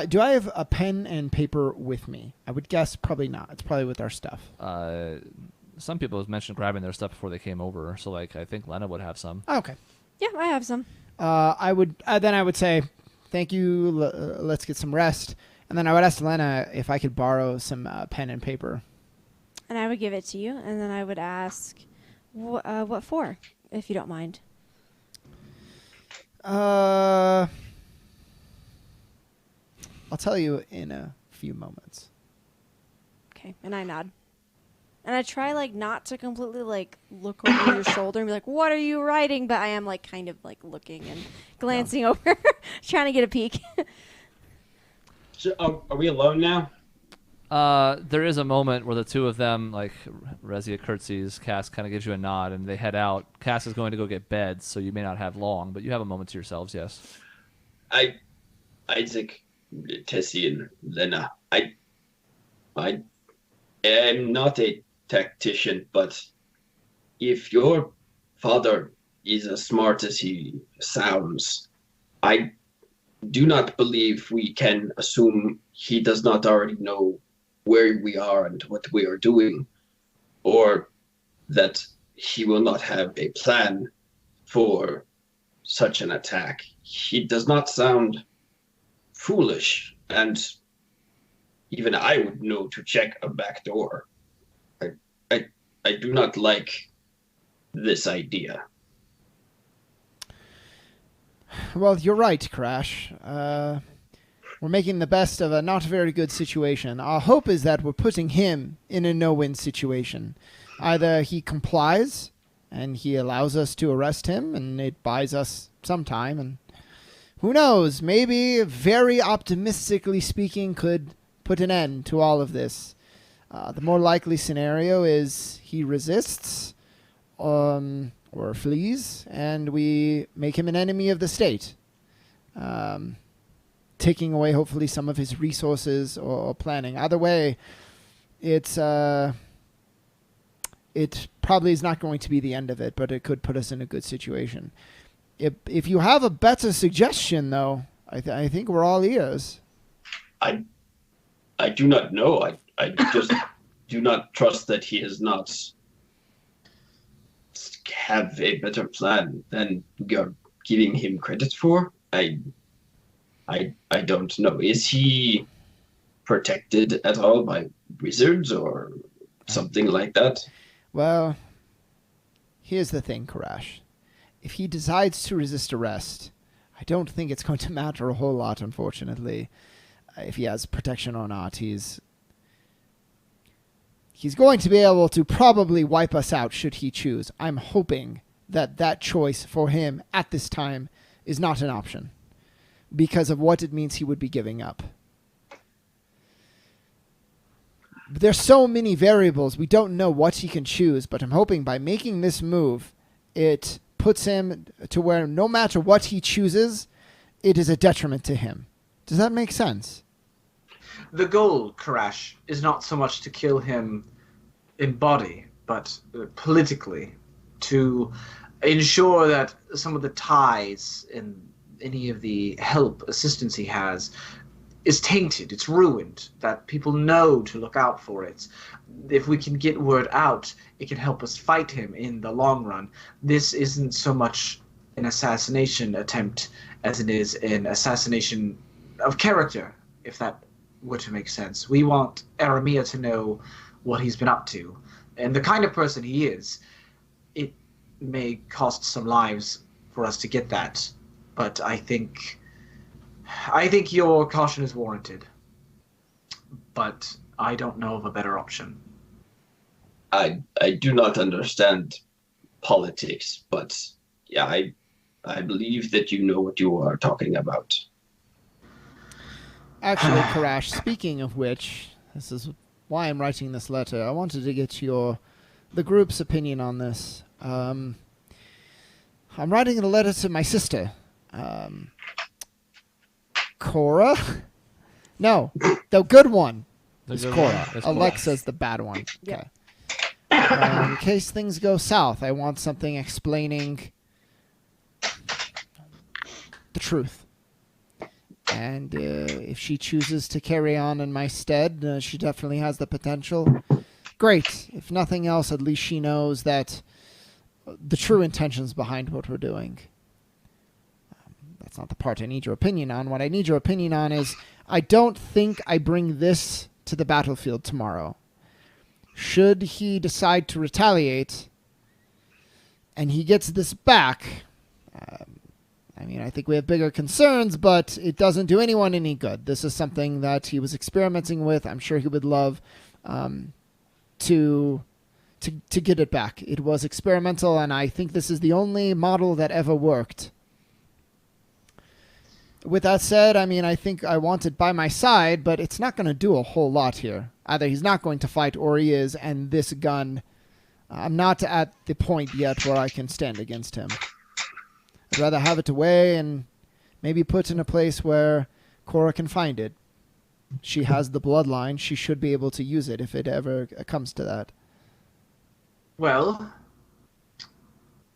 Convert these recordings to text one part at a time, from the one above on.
Do I have a pen and paper with me? I would guess probably not. It's probably with our stuff. Some people have mentioned grabbing their stuff before they came over, so like I think Lena would have some. Okay. Yeah, I have some. I would say, thank you. Let's get some rest, and then I would ask Lena if I could borrow some pen and paper. And I would give it to you, and then I would ask, what for, if you don't mind. I'll tell you in a few moments. Okay, and I nod. And I try, like, not to completely, like, look over your shoulder and be like, what are you writing? But I am, like, kind of, like, looking and glancing over, trying to get a peek. So, are we alone now? There is a moment where the two of them, like, Rezia curtsies, Cass kind of gives you a nod, and they head out. Cass is going to go get beds, so you may not have long, but you have a moment to yourselves, yes. Isaac, Tessie, and Lena, I am not a tactician, but if your father is as smart as he sounds, I do not believe we can assume he does not already know where we are and what we are doing, or that he will not have a plan for such an attack. He does not sound foolish, and even I would know to check a back door. I do not like this idea. Well, you're right, Crash. We're making the best of a not very good situation. Our hope is that we're putting him in a no-win situation. Either he complies and he allows us to arrest him and it buys us some time, and who knows, maybe, very optimistically speaking, could put an end to all of this. The more likely scenario is he resists or flees, and we make him an enemy of the state, taking away hopefully some of his resources or planning. Either way, it probably is not going to be the end of it, but it could put us in a good situation. If you have a better suggestion, though, I think we're all ears. I do not know. I just do not trust that he has not have a better plan than you're giving him credit for. I don't know. Is he protected at all by wizards or something like that? Well, here's the thing, Karash. If he decides to resist arrest, I don't think it's going to matter a whole lot, unfortunately. If he has protection or not, he's going to be able to probably wipe us out should he choose. I'm hoping that choice for him at this time is not an option because of what it means he would be giving up. There's so many variables. We don't know what he can choose, but I'm hoping by making this move, it puts him to where no matter what he chooses, it is a detriment to him. Does that make sense? The goal, Karash, is not so much to kill him in body, but politically, to ensure that some of the ties and any of the assistance he has is tainted, it's ruined, that people know to look out for it. If we can get word out, it can help us fight him in the long run. This isn't so much an assassination attempt as it is an assassination of character, if that were to make sense. We want Aramia to know what he's been up to and the kind of person he is. It may cost some lives for us to get that, but I think your caution is warranted, but I don't know of a better option. I do not understand politics, but yeah, I believe that you know what you are talking about. Actually, Karash, speaking of which, this is why I'm writing this letter. I wanted to get the group's opinion on this. I'm writing a letter to my sister. Cora? No, the good one is Cora. Alexa's the bad one. Okay. In case things go south, I want something explaining the truth. And if she chooses to carry on in my stead, she definitely has the potential. Great. If nothing else, at least she knows that the true intentions behind what we're doing. That's not the part I need your opinion on. What I need your opinion on is I don't think I bring this to the battlefield tomorrow. Should he decide to retaliate and he gets this back, I think we have bigger concerns, but it doesn't do anyone any good. This is something that he was experimenting with. I'm sure he would love to get it back. It was experimental, and I think this is the only model that ever worked. With that said, I think I want it by my side, but it's not going to do a whole lot here. Either he's not going to fight or he is, and this gun, I'm not at the point yet where I can stand against him. I'd rather have it away and maybe put in a place where Cora can find it. She has the bloodline. She should be able to use it if it ever comes to that. Well,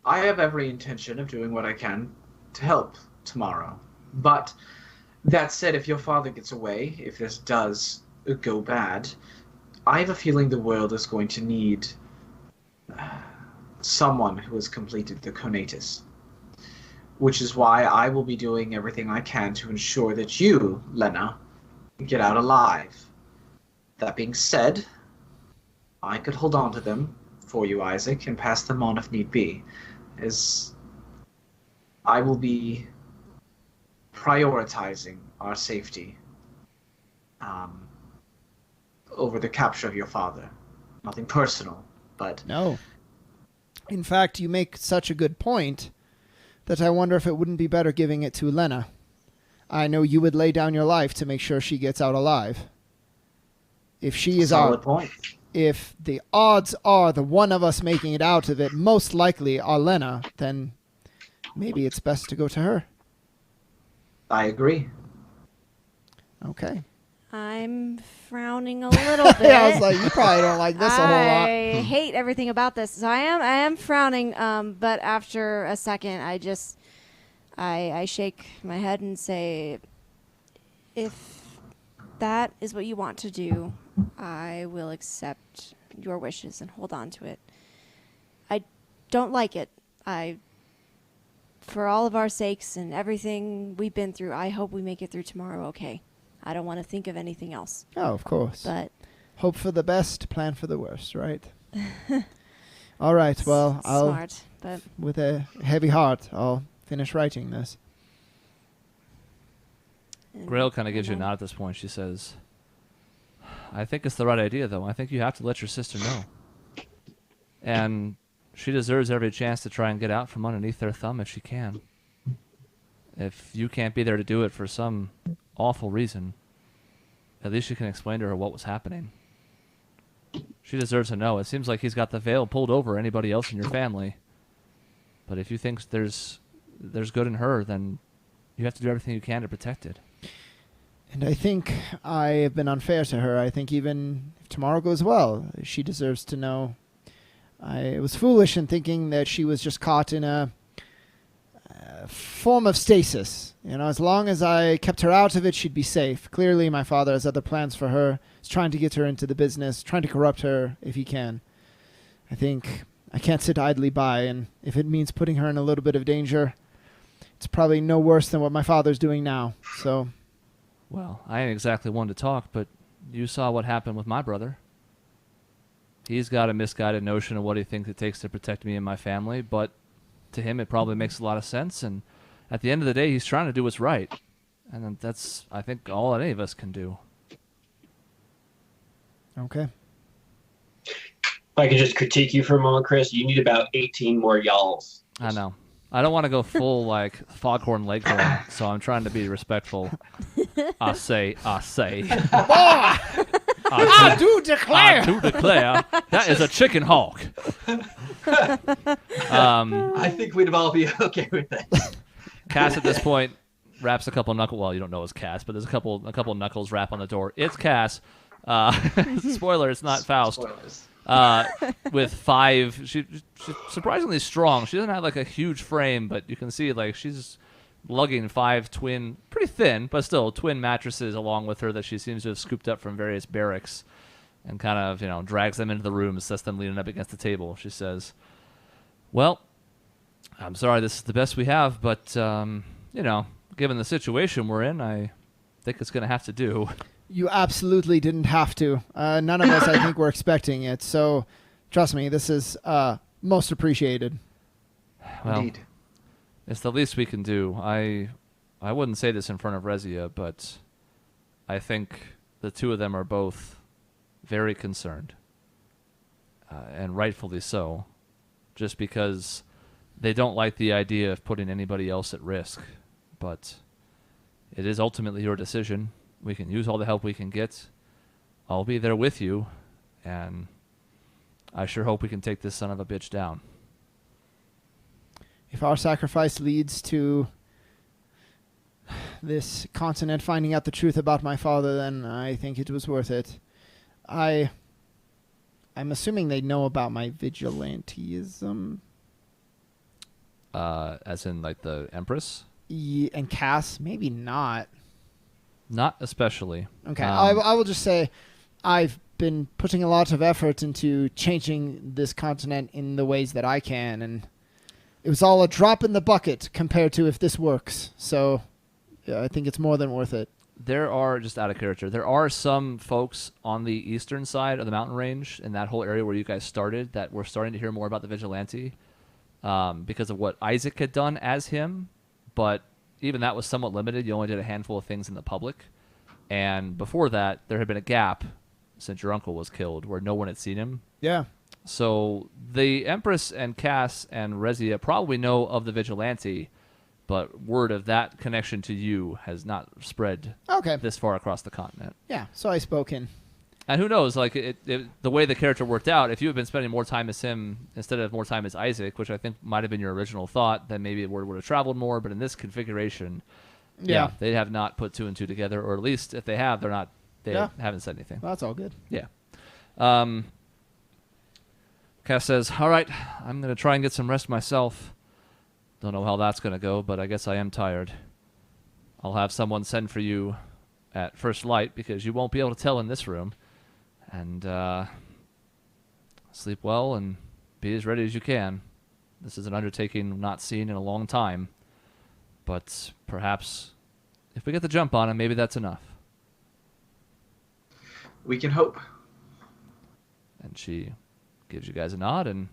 I have every intention of doing what I can to help tomorrow. But that said, if your father gets away, if this does go bad, I have a feeling the world is going to need someone who has completed the Conatus. Which is why I will be doing everything I can to ensure that you, Lena, get out alive. That being said, I could hold on to them for you, Isaac, and pass them on if need be, as I will be prioritizing our safety over the capture of your father. Nothing personal, but... No. In fact, you make such a good point that I wonder if it wouldn't be better giving it to Lena. I know you would lay down your life to make sure she gets out alive. If she is solid point. If the odds are the one of us making it out of it most likely are Lena, then maybe it's best to go to her. I agree. Okay. I'm frowning a little bit. Yeah, I was like, you probably don't like this a whole lot. I hate everything about this. So I am frowning, but after a second, I shake my head and say, if that is what you want to do, I will accept your wishes and hold on to it. I don't like it. For all of our sakes and everything we've been through, I hope we make it through tomorrow okay. I don't want to think of anything else. Oh, of course. But hope for the best, plan for the worst, right? All right, well, smart, but with a heavy heart, I'll finish writing this. Grail kind of gives you a nod at this point. She says, I think it's the right idea, though. I think you have to let your sister know. And she deserves every chance to try and get out from underneath their thumb if she can. If you can't be there to do it for some awful reason, at least you can explain to her what was happening. She deserves to know. It seems like he's got the veil pulled over anybody else in your family. But if you think there's good in her, then you have to do everything you can to protect it. And I think I have been unfair to her. I think even if tomorrow goes well, she deserves to know. I was foolish in thinking that she was just caught in a form of stasis. As long as I kept her out of it, she'd be safe. Clearly, my father has other plans for her. He's trying to get her into the business, trying to corrupt her if he can. I think I can't sit idly by, and if it means putting her in a little bit of danger, it's probably no worse than what my father's doing now. So, well, I ain't exactly one to talk, but you saw what happened with my brother. He's got a misguided notion of what he thinks it takes to protect me and my family, but to him it probably makes a lot of sense, and at the end of the day, he's trying to do what's right. And that's, I think, all that any of us can do. Okay. If I could just critique you for a moment, Chris, you need about 18 more y'alls. I know. I don't want to go full, Foghorn Leghorn, so I'm trying to be respectful. I say. I do declare. I do declare that is a chicken hawk. I think we'd all be okay with that. Cass at this point wraps a couple knuckles. Well, you don't know it's Cass, but there's a couple knuckles wrap on the door. It's Cass. Spoiler, it's not Faust. Spoilers. With 5, she's surprisingly strong. She doesn't have a huge frame, but you can see she's lugging 5 twin, pretty thin, but still twin mattresses along with her that she seems to have scooped up from various barracks, and kind of, drags them into the room and sets them leaning up against the table. She says, well, I'm sorry this is the best we have, but, given the situation we're in, I think it's going to have to do. You absolutely didn't have to. None of us, I think, were expecting it. So, trust me, this is most appreciated. Well, Indeed. it's the least we can do. I wouldn't say this in front of Rezia, but I think the two of them are both very concerned, and rightfully so, just because they don't like the idea of putting anybody else at risk. But it is ultimately your decision. We can use all the help we can get. I'll be there with you, and I sure hope we can take this son of a bitch down. If our sacrifice leads to this continent finding out the truth about my father, then I think it was worth it. I'm assuming they know about my vigilantism. As in, like, the Empress? And Cass, maybe not. Not especially. Okay, I will just say I've been putting a lot of effort into changing this continent in the ways that I can, and it was all a drop in the bucket compared to if this works. So yeah, I think it's more than worth it. There are, just out of character, there are some folks on the eastern side of the mountain range in that whole area where you guys started that were starting to hear more about the vigilante because of what Isaac had done as him. But even that was somewhat limited. You only did a handful of things in the public. And before that, there had been a gap since your uncle was killed where no one had seen him. Yeah. So the Empress and Cass and Rezia probably know of the vigilante, but word of that connection to you has not spread this far across the continent. Yeah, so I spoke in. And who knows, like, the way the character worked out, if you had been spending more time as him instead of more time as Isaac, which I think might have been your original thought, then maybe the word would have traveled more. But in this configuration, they have not put 2 and 2 together, or at least if they have, they haven't said anything. Well, that's all good. Yeah. Cass says, all right, I'm going to try and get some rest myself. Don't know how that's going to go, but I guess I am tired. I'll have someone send for you at first light because you won't be able to tell in this room. And sleep well and be as ready as you can. This is an undertaking not seen in a long time. But perhaps if we get the jump on him, maybe that's enough. We can hope. And she gives you guys a nod, and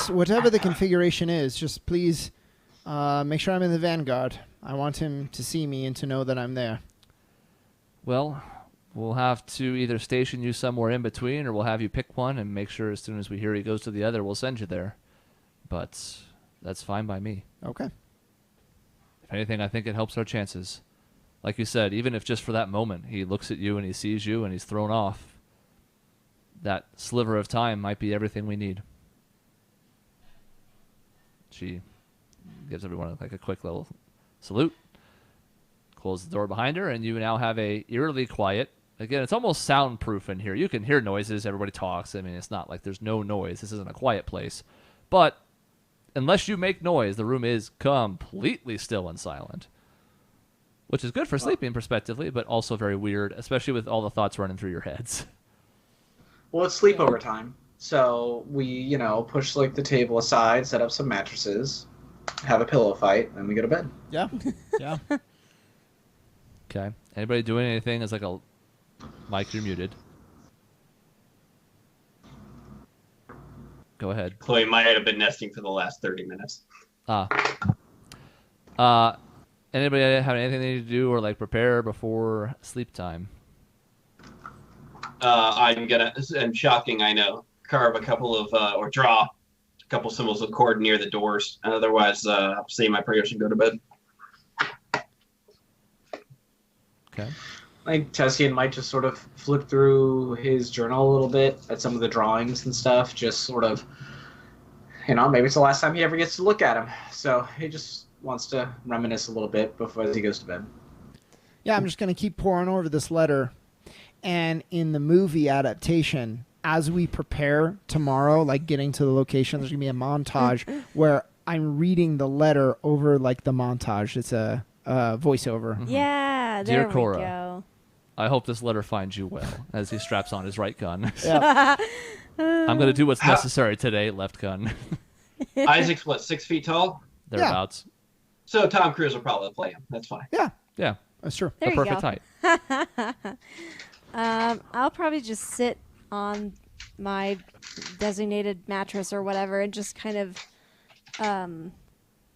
whatever the configuration is, just please make sure I'm in the vanguard. I want him to see me and to know that I'm there. Well, we'll have to either station you somewhere in between, or we'll have you pick one and make sure as soon as we hear he goes to the other, we'll send you there. But that's fine by me. Okay. If anything, I think it helps our chances. Like you said, even if just for that moment he looks at you and he sees you and he's thrown off, that sliver of time might be everything we need. She gives everyone like a quick little salute, closes the door behind her, and you now have a eerily quiet. Again, it's almost soundproof in here. You can hear noises. Everybody talks. I mean, it's not like there's no noise. This isn't a quiet place. But unless you make noise, the room is completely still and silent, which is good for sleeping perspectively, but also very weird, especially with all the thoughts running through your heads. Well, it's sleepover time. So we, push like the table aside, set up some mattresses, have a pillow fight, and we go to bed. Yeah. Yeah. Okay. Anybody doing anything as like a... Mike, you're muted. Go ahead. Chloe might have been nesting for the last 30 minutes. Anybody have anything they need to do or like prepare before sleep time? I'm gonna, and shocking, I know, carve a couple of, or draw a couple symbols of cord near the doors. Otherwise, I'll say my prayers and go to bed. Okay. I think Tessian might just sort of flip through his journal a little bit at some of the drawings and stuff, just sort of, maybe it's the last time he ever gets to look at them. So he just wants to reminisce a little bit before he goes to bed. Yeah, I'm just going to keep pouring over this letter. And in the movie adaptation, as we prepare tomorrow, like getting to the location, there's going to be a montage where I'm reading the letter over like the montage. It's a voiceover. Yeah, Dear there we Cora. go. I hope this letter finds you well, as he straps on his right gun. Yeah. I'm going to do what's How- necessary today, left gun. Isaac's what, 6 feet tall? Thereabouts. So Tom Cruise will probably play him. That's fine. Yeah, Yeah, that's true. There the you perfect go. height. I'll probably just sit on my designated mattress or whatever and just kind of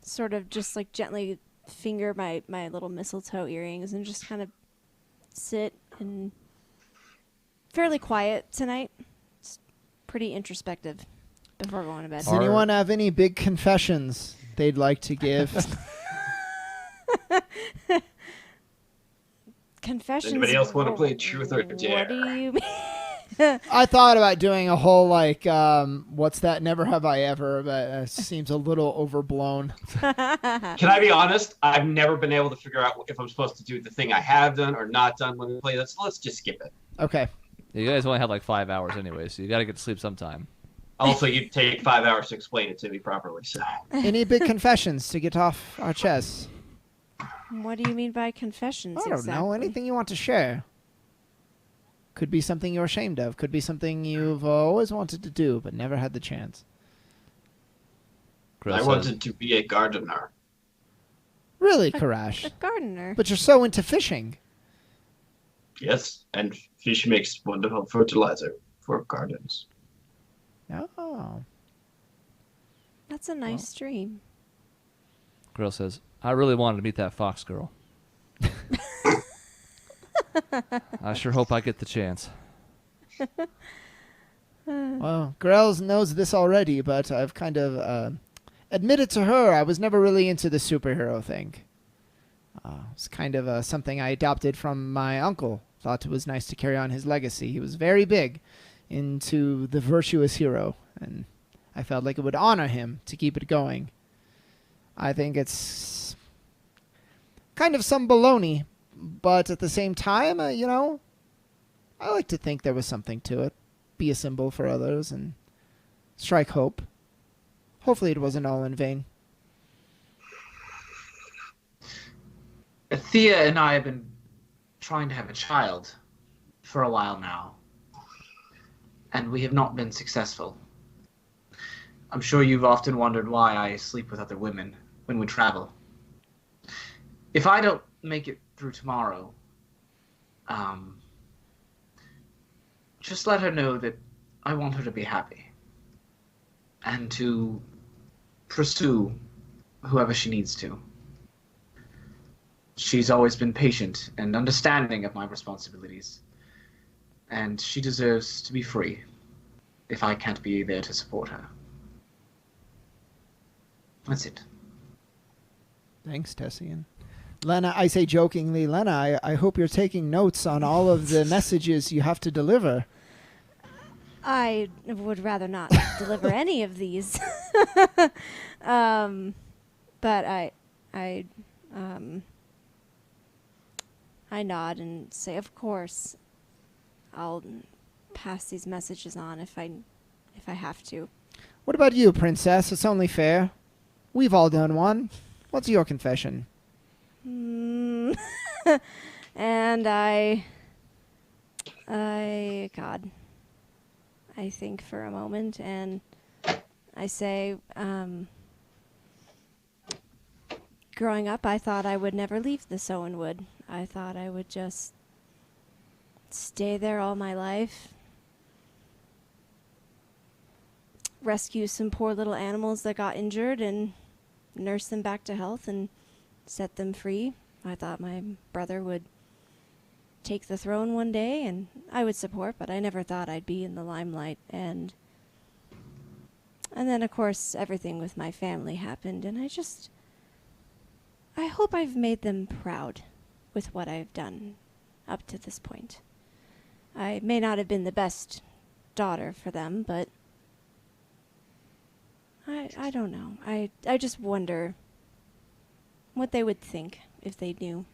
sort of just like gently finger my little mistletoe earrings and just kind of sit and fairly quiet tonight. It's pretty introspective before going to bed. Does anyone have any big confessions they'd like to give? Confessions. Anybody else want to play Truth or Dare? What do you mean? I thought about doing a whole like, what's that? Never have I ever, but it seems a little overblown. Can I be honest? I've never been able to figure out if I'm supposed to do the thing I have done or not done when we play this. So let's just skip it. Okay. You guys only have like 5 hours anyway, so you got to get to sleep sometime. Also, you'd take 5 hours to explain it to me properly. So Any big confessions to get off our chests? What do you mean by confessions? I don't know. exactly? Anything you want to share. Could be something you're ashamed of. Could be something you've always wanted to do but never had the chance. Chris I says, wanted to be a gardener. Really, Karash? A gardener. But you're so into fishing. Yes, and fish makes wonderful fertilizer for gardens. Oh. That's a nice dream. Girl says, I really wanted to meet that fox girl. I sure hope I get the chance. Well, Grels knows this already, but I've kind of admitted to her I was never really into the superhero thing. It's kind of something I adopted from my uncle. Thought it was nice to carry on his legacy. He was very big into the virtuous hero, and I felt like it would honor him to keep it going. I think it's kind of some baloney, but at the same time, I like to think there was something to it. Be a symbol for others and strike hope. Hopefully it wasn't all in vain. Thea and I have been trying to have a child for a while now, and we have not been successful. I'm sure you've often wondered why I sleep with other women when we travel. If I don't make it through tomorrow, just let her know that I want her to be happy and to pursue whoever she needs to. She's always been patient and understanding of my responsibilities, and she deserves to be free if I can't be there to support her. That's it. Thanks, Tessian. Lena, I say jokingly, Lena, I hope you're taking notes on all of the messages you have to deliver. I would rather not deliver any of these. But I nod and say, of course, I'll pass these messages on if I have to. What about you, Princess? It's only fair. We've all done one. What's your confession? And I think for a moment and I say, growing up, I thought I would never leave the Sowenwood. I thought I would just stay there all my life, rescue some poor little animals that got injured and nurse them back to health and set them free. I thought my brother would take the throne one day and I would support, but I never thought I'd be in the limelight. And then, of course, everything with my family happened, and I hope I've made them proud with what I've done up to this point. I may not have been the best daughter for them, but I don't know. I just wonder what they would think if they knew.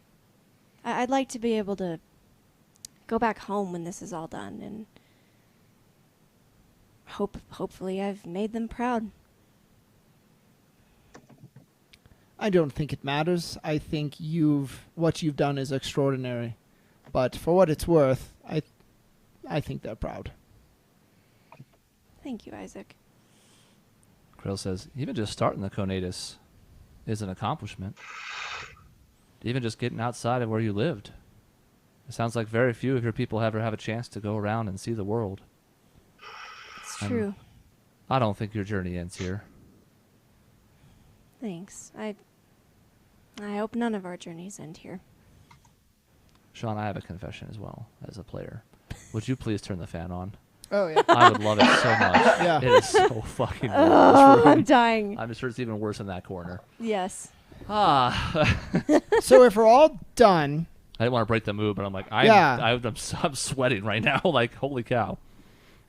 I'd like to be able to go back home when this is all done, and hopefully I've made them proud. I don't think it matters. I think what you've done is extraordinary. But for what it's worth, I think they're proud. Thank you, Isaac. Krill says, even just starting the conatus is an accomplishment. Even just getting outside of where you lived. It sounds like very few of your people ever have a chance to go around and see the world. It's true. I don't think your journey ends here. Thanks. I hope none of our journeys end here. Sean, I have a confession as well as a player. Would you please turn the fan on? Oh, yeah. I would love it so much. Yeah. It is so fucking warm. Oh, This room. I'm dying. I'm sure it's even worse in that corner. Yes. Ah. So if we're all done, I didn't want to break the mood, but I'm like, I'm sweating right now. Like, holy cow.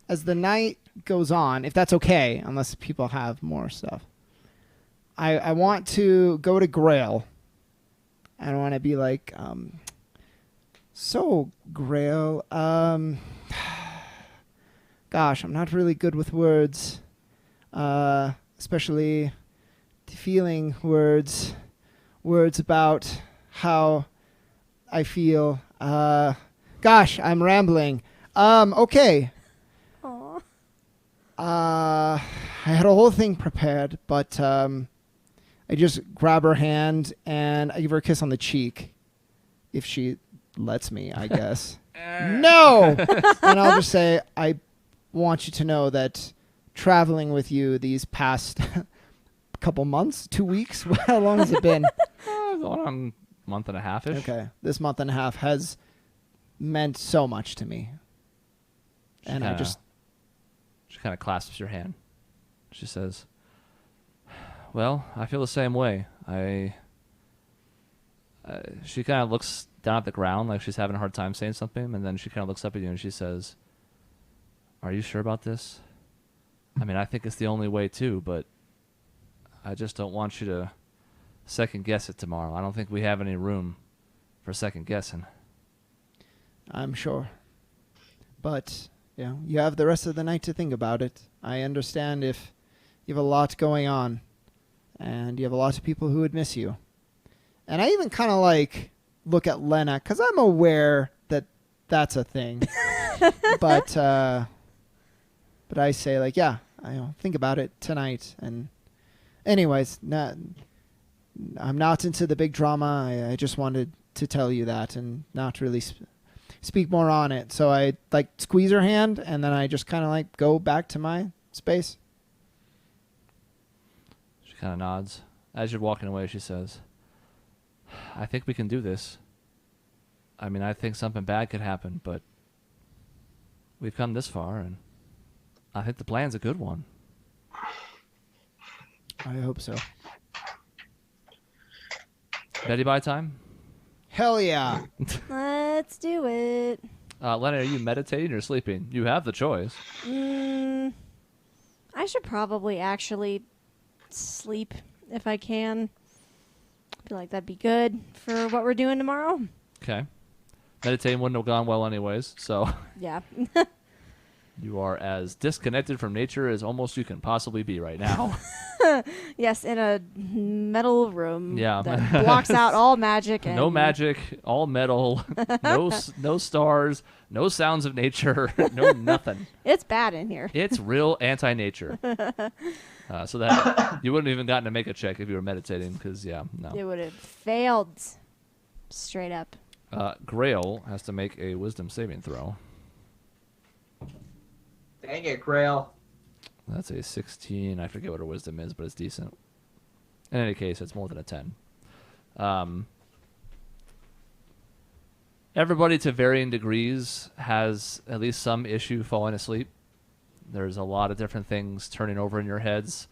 as the night goes on, if that's okay, unless people have more stuff, I want to go to Grail. I want to be like, so Grail, gosh, I'm not really good with words, especially feeling words about how I feel. Gosh, I'm rambling. Okay. Aw. I had a whole thing prepared, but I just grab her hand and I give her a kiss on the cheek, if she lets me, I guess. No! And I'll just say, I want you to know that traveling with you these past couple months, 2 weeks, how long has it been? Going on a month and a half-ish. Okay, this month and a half has meant so much to me. And I just... She kind of clasps your hand. She says, well, I feel the same way. She kind of looks down at the ground like she's having a hard time saying something, and then she kind of looks up at you and she says, are you sure about this? I mean, I think it's the only way too, but I just don't want you to second guess it tomorrow. I don't think we have any room for second guessing. I'm sure. But, you have the rest of the night to think about it. I understand if you have a lot going on and you have a lot of people who would miss you. And I even kind of look at Lena because I'm aware that that's a thing. but I say I think about it tonight. And anyways, I'm not into the big drama. I just wanted to tell you that and not really speak more on it. So I squeeze her hand and then I just kind of go back to my space. She kind of nods. As you're walking away, she says, I think we can do this. I mean, I think something bad could happen, but we've come this far, and I think the plan's a good one. I hope so. Ready by time? Hell yeah. Let's do it. Lenny, are you meditating or sleeping? You have the choice. I should probably actually sleep if I can. I feel like that'd be good for what we're doing tomorrow. Okay. Meditating wouldn't have gone well anyways, so Yeah. you are as disconnected from nature as almost you can possibly be right now. Yes, in a metal room Yeah. that blocks out all magic. And No magic, all metal, no stars, no sounds of nature, no nothing. It's bad in here. It's real anti-nature. So that you wouldn't have even gotten to make a check if you were meditating, because no. It would have failed straight up. Grail has to make a wisdom saving throw. Dang it, Grail. That's a 16. I forget what her wisdom is, but it's decent. In any case, it's more than a 10. Everybody to varying degrees has at least some issue falling asleep. There's a lot of different things turning over in your heads,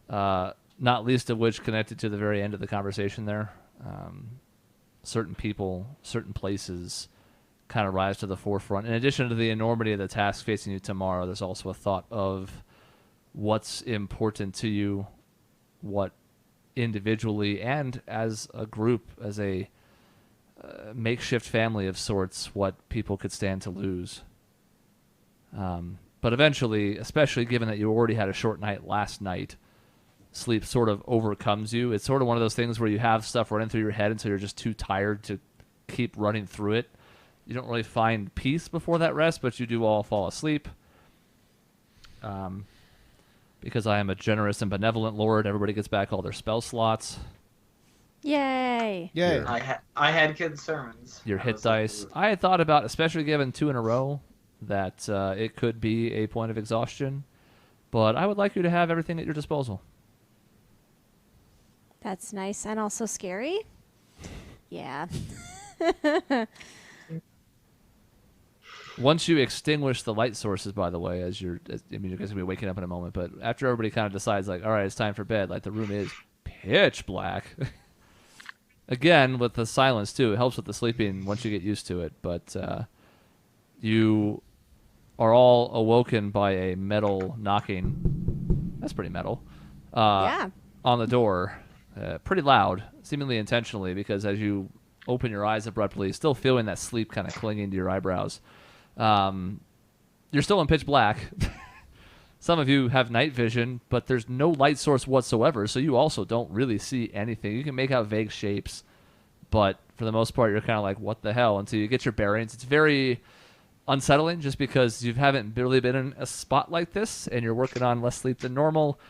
not least of which connected to the very end of the conversation there. Certain people, certain places kind of rise to the forefront. In addition to the enormity of the task facing you tomorrow, there's also a thought of what's important to you, what individually and as a group, as a makeshift family of sorts, what people could stand to lose. But eventually, especially given that you already had a short night last night, sleep sort of overcomes you. It's sort of one of those things where you have stuff running through your head until you're just too tired to keep running through it. You don't really find peace before that rest, but you do all fall asleep. Because I am a generous and benevolent lord, everybody gets back all their spell slots. Yay! Yay. I had concerns. Your I hit was like, dice. I had thought about, especially given 2 in a row, that it could be a point of exhaustion. But I would like you to have everything at your disposal. That's nice and also scary. Yeah. Once you extinguish the light sources, by the way, you guys are going to be waking up in a moment, but after everybody kind of decides, like, all right, it's time for bed, like, the room is pitch black. Again, with the silence, too. It helps with the sleeping once you get used to it, but you are all awoken by a metal knocking. That's pretty metal. Yeah. On the door. Pretty loud, seemingly intentionally, because as you open your eyes abruptly, still feeling that sleep kind of clinging to your eyebrows, you're still in pitch black. Some of you have night vision, but there's no light source whatsoever, so you also don't really see anything. You can make out vague shapes, but for the most part, you're kind of like, what the hell, until you get your bearings. It's very unsettling just because you haven't really been in a spot like this, and you're working on less sleep than normal,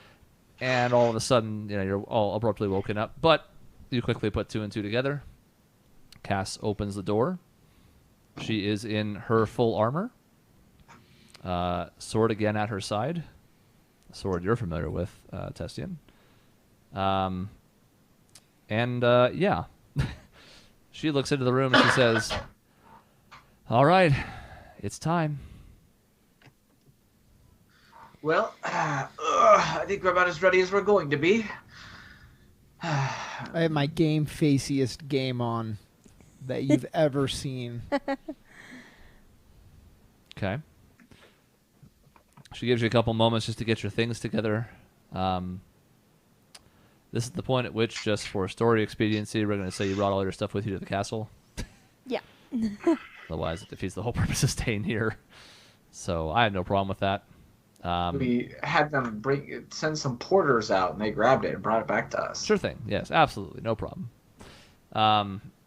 and all of a sudden, you're all abruptly woken up. But you quickly put 2 and 2 together. Cass opens the door. She is in her full armor. Sword again at her side. A sword you're familiar with, Testian. Yeah. She looks into the room and she says, all right, it's time. Well, I think we're about as ready as we're going to be. I have my game faciest game on that you've ever seen. Okay. She gives you a couple moments just to get your things together. This is the point at which, just for story expediency, we're going to say you brought all your stuff with you to the castle. Yeah. Otherwise, it defeats the whole purpose of staying here. So I had no problem with that. We had them send some porters out, and they grabbed it and brought it back to us. Sure thing. Yes, absolutely. No problem.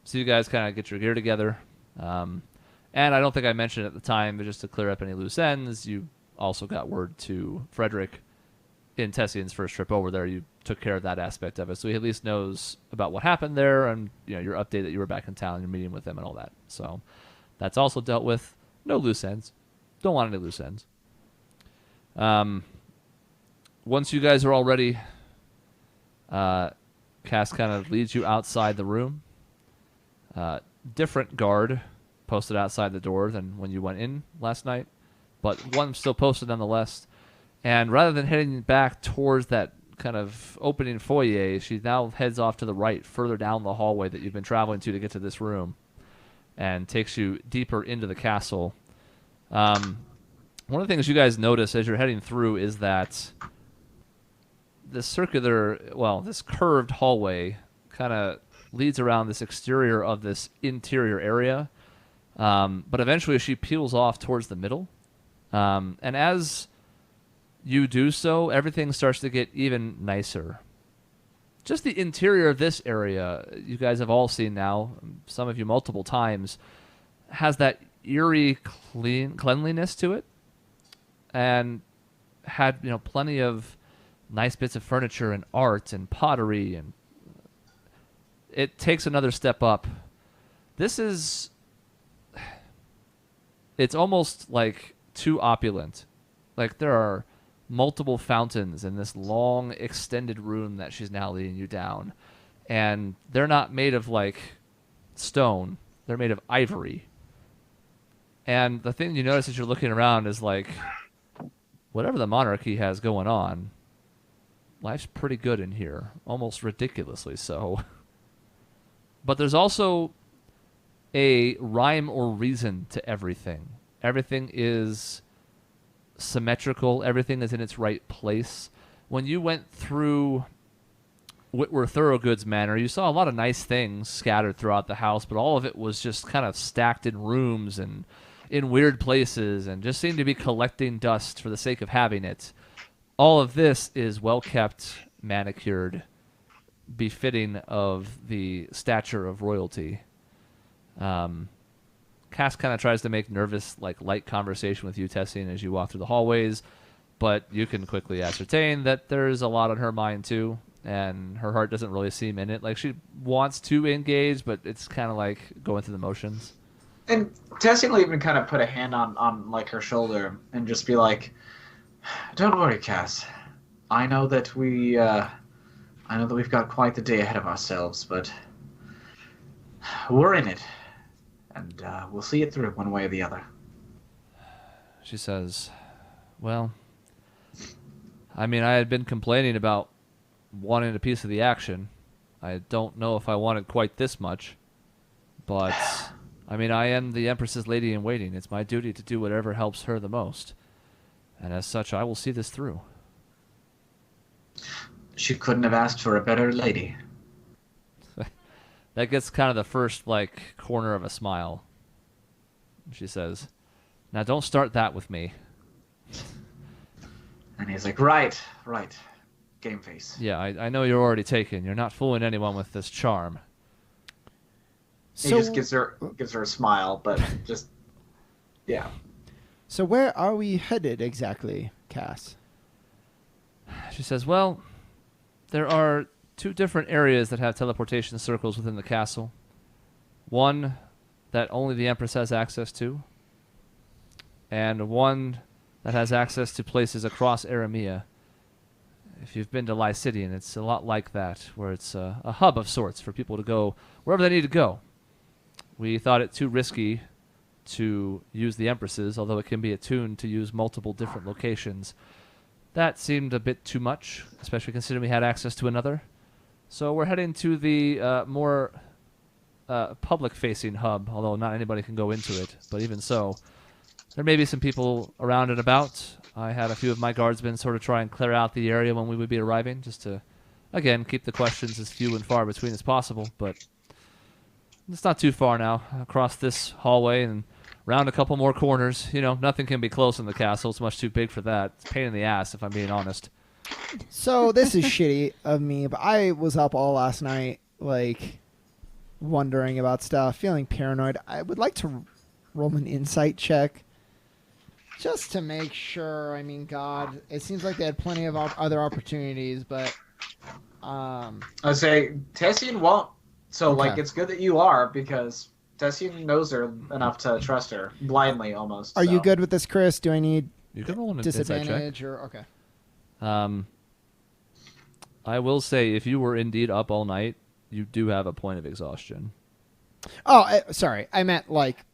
So you guys kind of get your gear together. And I don't think I mentioned at the time, but just to clear up any loose ends, you also got word to Frederick in Tessian's first trip over there. You took care of that aspect of it. So he at least knows about what happened there and your update that you were back in town, you're meeting with him and all that. So that's also dealt with. No loose ends. Don't want any loose ends. Once you guys are all ready, Cass kind of leads you outside the room. Different guard posted outside the door than when you went in last night, but one still posted nonetheless. And rather than heading back towards that kind of opening foyer, she now heads off to the right, further down the hallway that you've been traveling to get to this room, and takes you deeper into the castle. One of the things you guys notice as you're heading through is that this this curved hallway kind of leads around this exterior of this interior area. But eventually she peels off towards the middle. And as you do so, everything starts to get even nicer. Just the interior of this area, you guys have all seen now, some of you multiple times, has that eerie cleanliness to it. And had plenty of nice bits of furniture and art and pottery, and it takes another step up. It's almost like too opulent. Like there are multiple fountains in this long extended room that she's now leading you down, and they're not made of like stone, they're made of ivory. And the thing you notice as you're looking around is like, whatever the monarchy has going on, life's pretty good in here, almost ridiculously so. But there's also a rhyme or reason to everything. Everything is symmetrical. Everything is in its right place. When you went through Whitworth Thoroughgood's manor, you saw a lot of nice things scattered throughout the house, but all of it was just kind of stacked in rooms and in weird places and just seemed to be collecting dust for the sake of having it. All of this is well kept, manicured, befitting of the stature of royalty. Cass kind of tries to make nervous, light conversation with you, Tessian, as you walk through the hallways, but you can quickly ascertain that there's a lot on her mind too, and her heart doesn't really seem in it. Like, she wants to engage, but it's kind of like going through the motions. And Tessie will even kind of put a hand on like her shoulder and just be like, "Don't worry, Cass. I know that we've got quite the day ahead of ourselves, but we're in it, and we'll see it through one way or the other." She says, "Well, I mean, I had been complaining about wanting a piece of the action. I don't know if I wanted quite this much, but I mean, I am the Empress's lady in waiting. It's my duty to do whatever helps her the most, and as such, I will see this through." She couldn't have asked for a better lady. That gets kind of the first, corner of a smile. She says, "Now don't start that with me." And he's like, right, game face. Yeah, I know you're already taken. You're not fooling anyone with this charm. He just gives her a smile, but just, yeah. So where are we headed exactly, Cass? She says, "Well, there are 2 different areas that have teleportation circles within the castle. One that only the Empress has access to, and one that has access to places across Aramea. If you've been to Lycidian, it's a lot like that, where it's a hub of sorts for people to go wherever they need to go. We thought it too risky to use the Empress's, although it can be attuned to use multiple different locations. That seemed a bit too much, especially considering we had access to another. So we're heading to the more public-facing hub, although not anybody can go into it. But even so, there may be some people around and about. I had a few of my guardsmen sort of try and clear out the area when we would be arriving, just to, again, keep the questions as few and far between as possible. But it's not too far now. Across this hallway and round a couple more corners. Nothing can be close in the castle. It's much too big for that. It's a pain in the ass, if I'm being honest." So this is shitty of me, but I was up all last night, wondering about stuff, feeling paranoid. I would like to roll an insight check just to make sure. I mean, God, it seems like they had plenty of other opportunities, but I say Tessian won't. So, Okay. it's good that you are, because Tessian knows her enough to trust her, blindly almost. Are you good with this, Chris? Do I need You can roll an insight check. disadvantage or okay? I will say, if you were indeed up all night, you do have a point of exhaustion. Oh, sorry. I meant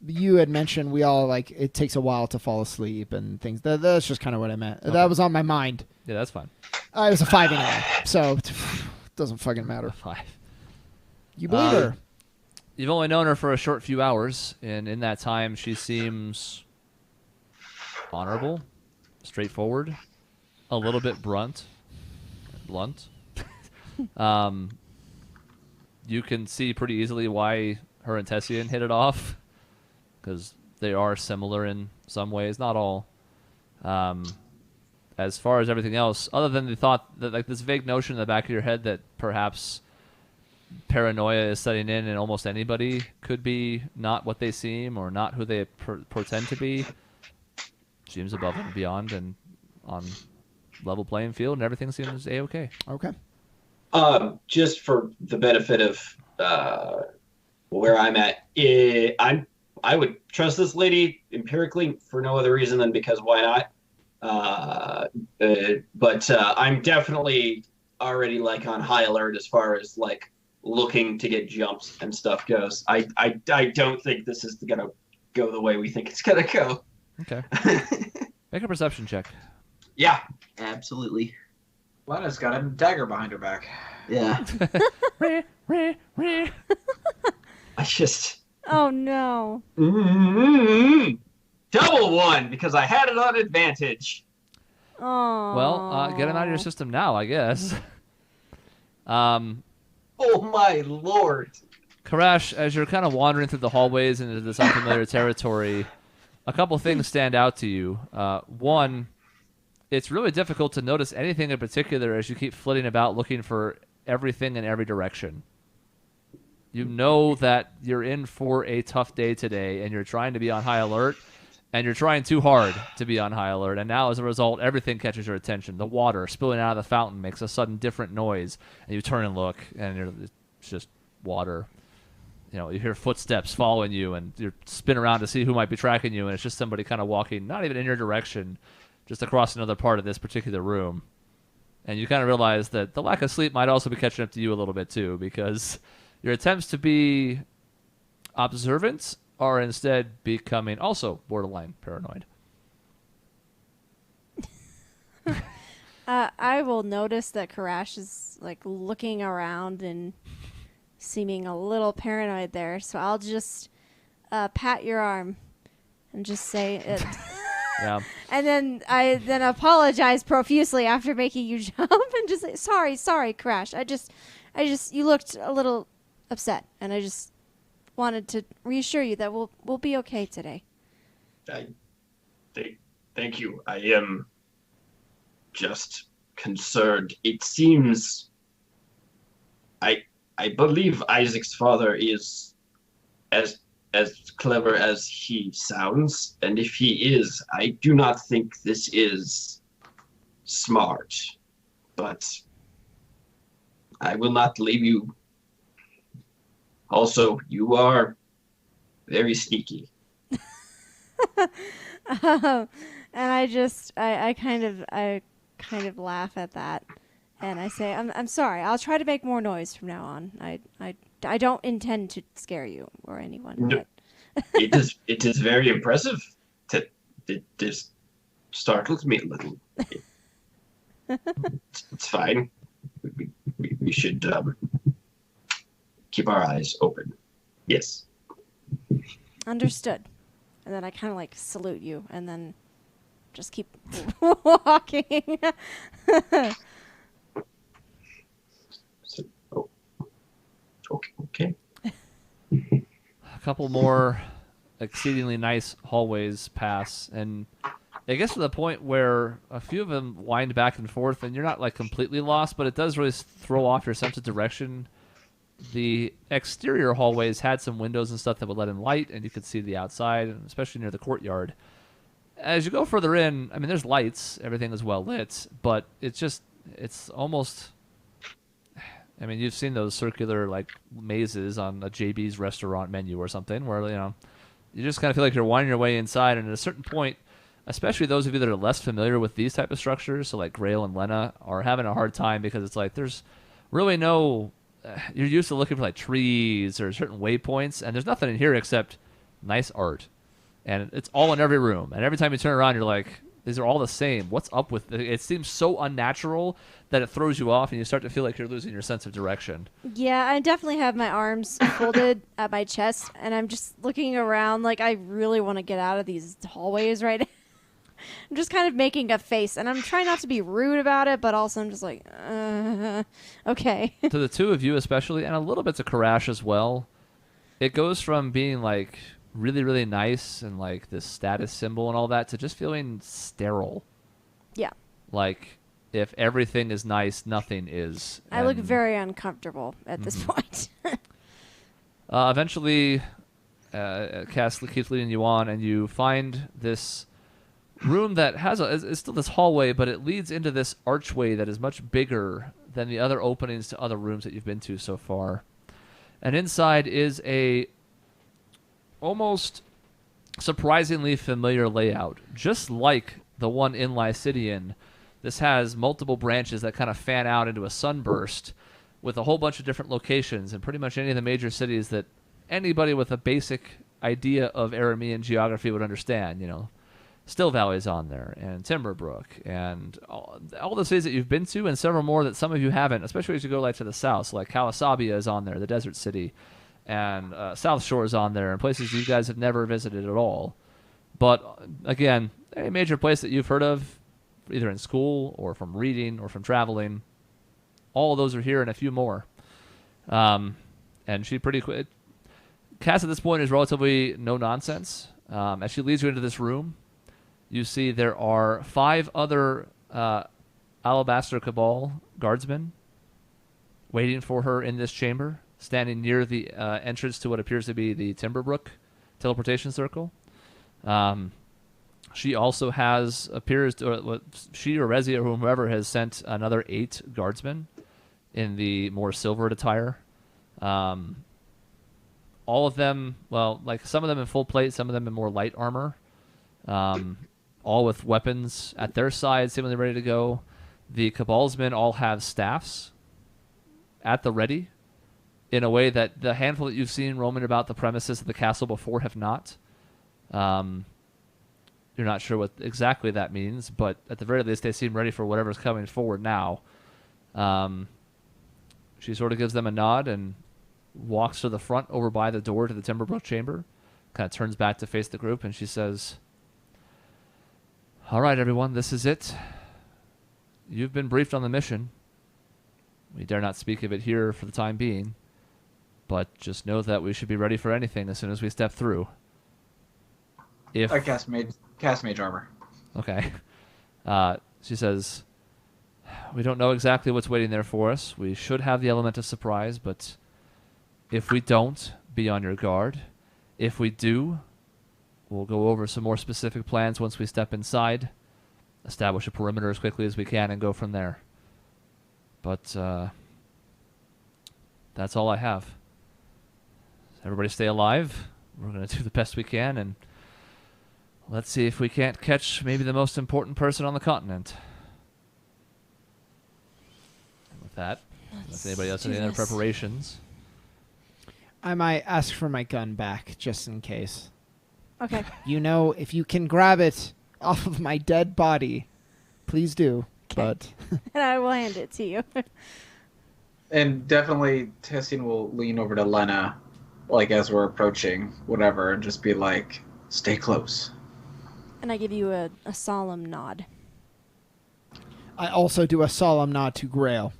you had mentioned we all it takes a while to fall asleep and things. That's just kind of what I meant. Okay. That was on my mind. Yeah, that's fine. It was a 5 anyway, so it doesn't fucking matter. 5. You believe her? You've only known her for a short few hours, and in that time, she seems honorable, straightforward, a little bit blunt. You can see pretty easily why her and Tessian hit it off, because they are similar in some ways, not all. As far as everything else, other than the thought that this vague notion in the back of your head that perhaps paranoia is setting in and almost anybody could be not what they seem or not who they pretend to be, seems above and beyond and on level playing field, and everything seems a-okay. Okay. Just for the benefit of where I'm at, I would trust this lady empirically for no other reason than because why not? But I'm definitely already on high alert as far as looking to get jumps and stuff goes. I don't think this is gonna go the way we think it's gonna go. Okay. Make a perception check. Yeah, absolutely. Lena's got a dagger behind her back. Yeah. I just... Oh, no. Double 1, because I had it on advantage. Oh. Well, get him out of your system now, I guess. Oh my lord. Karash, as you're kind of wandering through the hallways into this unfamiliar territory, a couple things stand out to you. One, it's really difficult to notice anything in particular as you keep flitting about looking for everything in every direction. You know that you're in for a tough day today, and you're trying to be on high alert, and you're trying too hard to be on high alert, and now as a result, everything catches your attention. The water spilling out of the fountain makes a sudden different noise, and you turn and look, and it's just water. You know, you hear footsteps following you, and you spin around to see who might be tracking you, and it's just somebody kind of walking, not even in your direction, just across another part of this particular room. And you kind of realize that the lack of sleep might also be catching up to you a little bit too, because your attempts to be observant are instead becoming also borderline paranoid. I will notice that Karash is like looking around and seeming a little paranoid there, so I'll just pat your arm and just say it. Yeah. And then I apologize profusely after making you jump and just say, sorry, Crash. I just, you looked a little upset, and I just wanted to reassure you that we'll be okay today. Thank you. I am just concerned. It seems I believe Isaac's father is as clever as he sounds, and if he is, I do not think this is smart. But I will not leave you. Also, you are very sneaky. And I kind of laugh at that, and I say, I'm sorry. I'll try to make more noise from now on. I don't intend to scare you or anyone. No, it is very impressive. It just startles me a little. It's fine. We should keep our eyes open. Yes. Understood. And then I kind of like salute you, and then just keep walking. Okay. A couple more exceedingly nice hallways pass, and it gets to the point where a few of them wind back and forth, and you're not like completely lost, but it does really throw off your sense of direction. The exterior hallways had some windows and stuff that would let in light, and you could see the outside, and especially near the courtyard. As you go further in, I mean, there's lights, everything is well lit, but it's almost, I mean, you've seen those circular like mazes on a JB's restaurant menu or something, where you just kind of feel like you're winding your way inside, and at a certain point, especially those of you that are less familiar with these type of structures, so like Grail and Lena, are having a hard time because it's like there's really no. You're used to looking for like trees or certain waypoints, and there's nothing in here except nice art, and it's all in every room. And every time you turn around, you're like, these are all the same. What's up with it? It seems so unnatural that it throws you off, and you start to feel like you're losing your sense of direction. Yeah, I definitely have my arms folded at my chest, and I'm just looking around like I really want to get out of these hallways right now. I'm just kind of making a face, and I'm trying not to be rude about it, but also I'm just like, okay. To the two of you especially, and a little bit to Karash as well, it goes from being like really, really nice and like this status symbol and all that to just feeling sterile. Yeah. Like, if everything is nice, nothing is. I look very uncomfortable at this point. Eventually, Cass keeps leading you on, and you find this room that has it's still this hallway, but it leads into this archway that is much bigger than the other openings to other rooms that you've been to so far. And inside is a almost surprisingly familiar layout, just like the one in Lycidian. This has multiple branches that kind of fan out into a sunburst with a whole bunch of different locations in pretty much any of the major cities that anybody with a basic idea of Aramean geography would understand, Still Valley's on there, and Timberbrook, and all the cities that you've been to, and several more that some of you haven't, especially as you go like to the south. So like Kalasabia is on there, the desert city, and South Shore is on there, and places you guys have never visited at all. But again, a major place that you've heard of, either in school or from reading or from traveling. All of those are here, and a few more. And she pretty quick. Cass at this point is relatively no nonsense. As she leads you into this room, you see there are 5 other Alabaster Cabal guardsmen waiting for her in this chamber, standing near the entrance to what appears to be the Timberbrook teleportation circle. She also has she or Rezi or whomever has sent another 8 guardsmen in the more silvered attire. All of them, well, like some of them in full plate, some of them in more light armor, all with weapons at their side, seemingly ready to go. The Cabal's men all have staffs at the ready, in a way that the handful that you've seen roaming about the premises of the castle before have not. You're not sure what exactly that means, but at the very least, they seem ready for whatever's coming forward now. She sort of gives them a nod and walks to the front over by the door to the Timberbrook chamber, kind of turns back to face the group, and she says, "All right, everyone, this is it. You've been briefed on the mission. We dare not speak of it here for the time being, but just know that we should be ready for anything as soon as we step through. If I cast mage armor. Okay. She says, we don't know exactly what's waiting there for us. We should have the element of surprise, but if we don't, be on your guard. If we do, we'll go over some more specific plans once we step inside, establish a perimeter as quickly as we can, and go from there. But that's all I have. Everybody stay alive. We're going to do the best we can, and let's see if we can't catch maybe the most important person on the continent." And with that, unless anybody else has any other preparations. I might ask for my gun back, just in case. Okay. You know, if you can grab it off of my dead body, please do. But And I will hand it to you. And definitely, Tessin will lean over to Lena, like as we're approaching, whatever, and just be like, "Stay close." And I give you a solemn nod. I also do a solemn nod to Grail.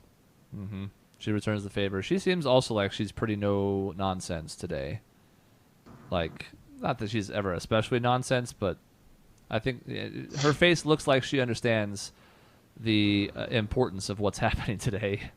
Mm-hmm. She returns the favor. She seems also like she's pretty no nonsense today. Like, not that she's ever especially nonsense, but I think her face looks like she understands the importance of what's happening today.